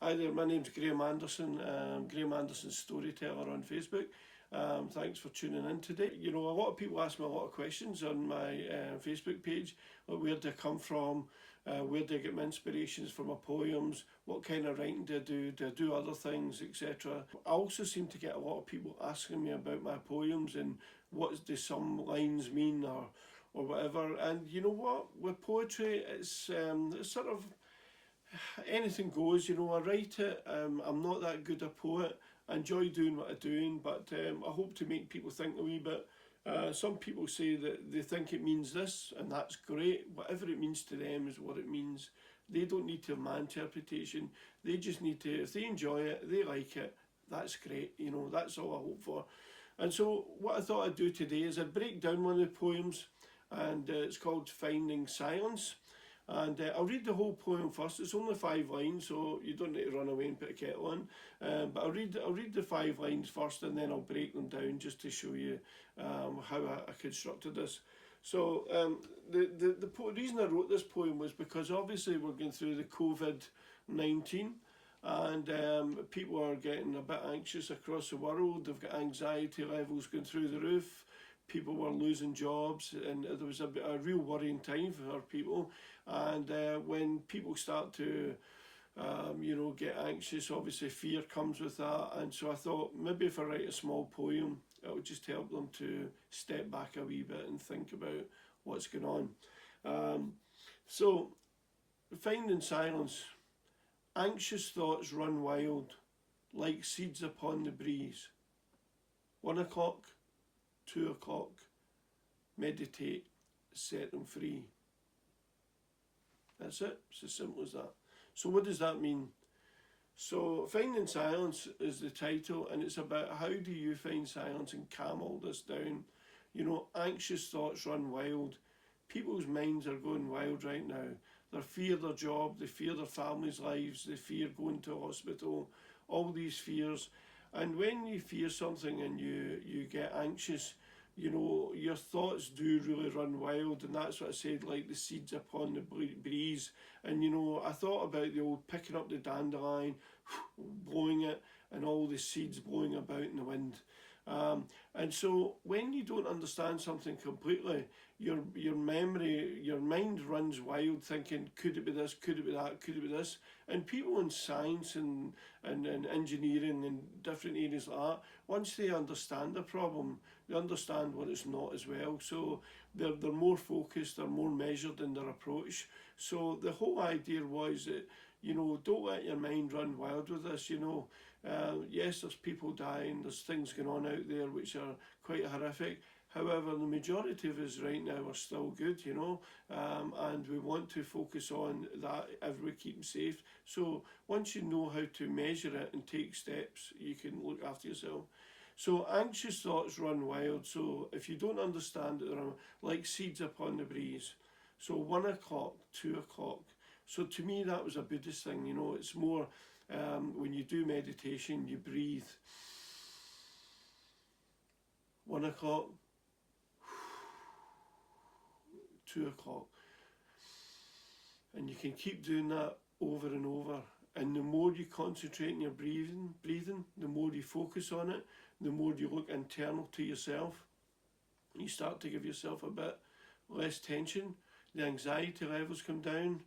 Hi there, my name's Graham Anderson, Graham Anderson Storyteller on Facebook. Thanks for tuning in today. You know, a lot of people ask me a lot of questions on my Facebook page. Like, where do I come from? Where do I get my inspirations for my poems? What kind of writing do I do? Do I do other things, etc.? I also seem to get a lot of people asking me about my poems and what do some lines mean or whatever. And you know what? With poetry, it's sort of anything goes, you know. I write it. I'm not that good a poet. I enjoy doing what I'm doing, but I hope to make people think a wee bit. Some people say that they think it means this, and that's great. Whatever it means to them is what it means. They don't need to have my interpretation. They just need to, if they enjoy it, they like it, that's great. You know, that's all I hope for. And so, what I thought I'd do today is I'd break down one of the poems, and it's called Finding Silence. And I'll read the whole poem first. It's only 5 lines, so you don't need to run away and put a kettle on. But I'll read the 5 lines first, and then I'll break them down just to show you how I constructed this. So the reason I wrote this poem was because obviously we're going through the COVID-19, and people are getting a bit anxious across the world. They've got anxiety levels going through the roof. People were losing jobs, and there was a real worrying time for people. And when people start to, get anxious, obviously fear comes with that. And so I thought maybe if I write a small poem, it would just help them to step back a wee bit and think about what's going on. So, Finding Silence. Anxious thoughts run wild, like seeds upon the breeze. 1 o'clock, 2 o'clock, meditate, set them free. That's it. It's as simple as that. So what does that mean? So Finding Silence is the title, and it's about how do you find silence and calm all this down. You know, anxious thoughts run wild. People's minds are going wild right now. They fear their job, they fear their families' lives, they fear going to hospital, all these fears. And when you fear something and you get anxious, you know, your thoughts do really run wild, and that's what I said, like the seeds upon the breeze. And you know, I thought about the old picking up the dandelion, blowing it, and all the seeds blowing about in the wind. And so when you don't understand something completely, your mind runs wild, thinking, could it be this, could it be that, could it be this? And people in science and engineering and different areas like that, once they understand the problem, they understand what it's not as well. So they're more focused, they're more measured in their approach. So the whole idea was that, you know, don't let your mind run wild with this, you know. Yes, there's people dying, there's things going on out there which are quite horrific. However, the majority of us right now are still good, you know, and we want to focus on that if we keep them safe. So once you know how to measure it and take steps, you can look after yourself. So anxious thoughts run wild. So if you don't understand it, they're like seeds upon the breeze. So 1 o'clock, 2 o'clock. So to me, that was a Buddhist thing, you know. It's more when you do meditation, you breathe. 1 o'clock, 2 o'clock. And you can keep doing that over and over. And the more you concentrate on your breathing, the more you focus on it, the more you look internal to yourself. You start to give yourself a bit less tension. The anxiety levels come down.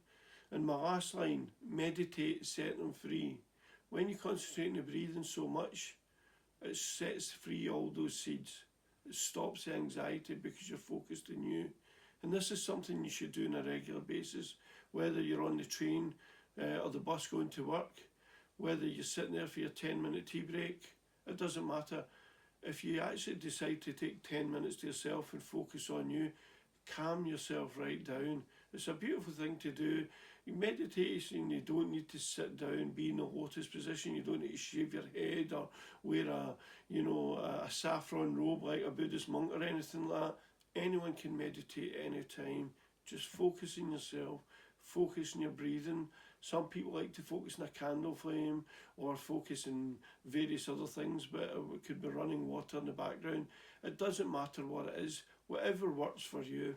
And my last line, meditate, set them free. When you concentrate on the breathing so much, it sets free all those seeds. It stops the anxiety because you're focused on you. And this is something you should do on a regular basis, whether you're on the train or the bus going to work, whether you're sitting there for your 10-minute tea break, it doesn't matter. If you actually decide to take 10 minutes to yourself and focus on you, calm yourself right down. It's a beautiful thing to do. Meditation, you don't need to sit down, be in a lotus position. You don't need to shave your head or wear a saffron robe like a Buddhist monk or anything like that. Anyone can meditate anytime. Just focus on yourself, focus on your breathing. Some people like to focus on a candle flame or focus on various other things, but it could be running water in the background. It doesn't matter what it is, whatever works for you.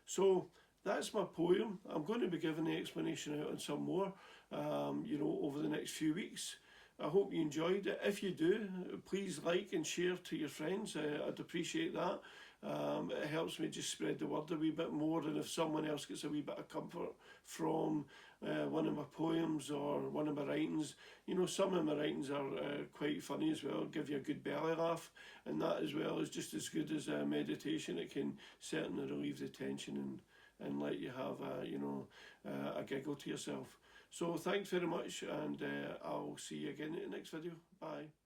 So that's my poem. I'm going to be giving the explanation out on some more, over the next few weeks. I hope you enjoyed it. If you do, please like and share to your friends. I'd appreciate that. It helps me just spread the word a wee bit more, and if someone else gets a wee bit of comfort from one of my poems or one of my writings, some of my writings are quite funny as well, give you a good belly laugh, and that as well is just as good as meditation. It can certainly relieve the tension and let you have a giggle to yourself. So thanks very much, and I'll see you again in the next video. Bye.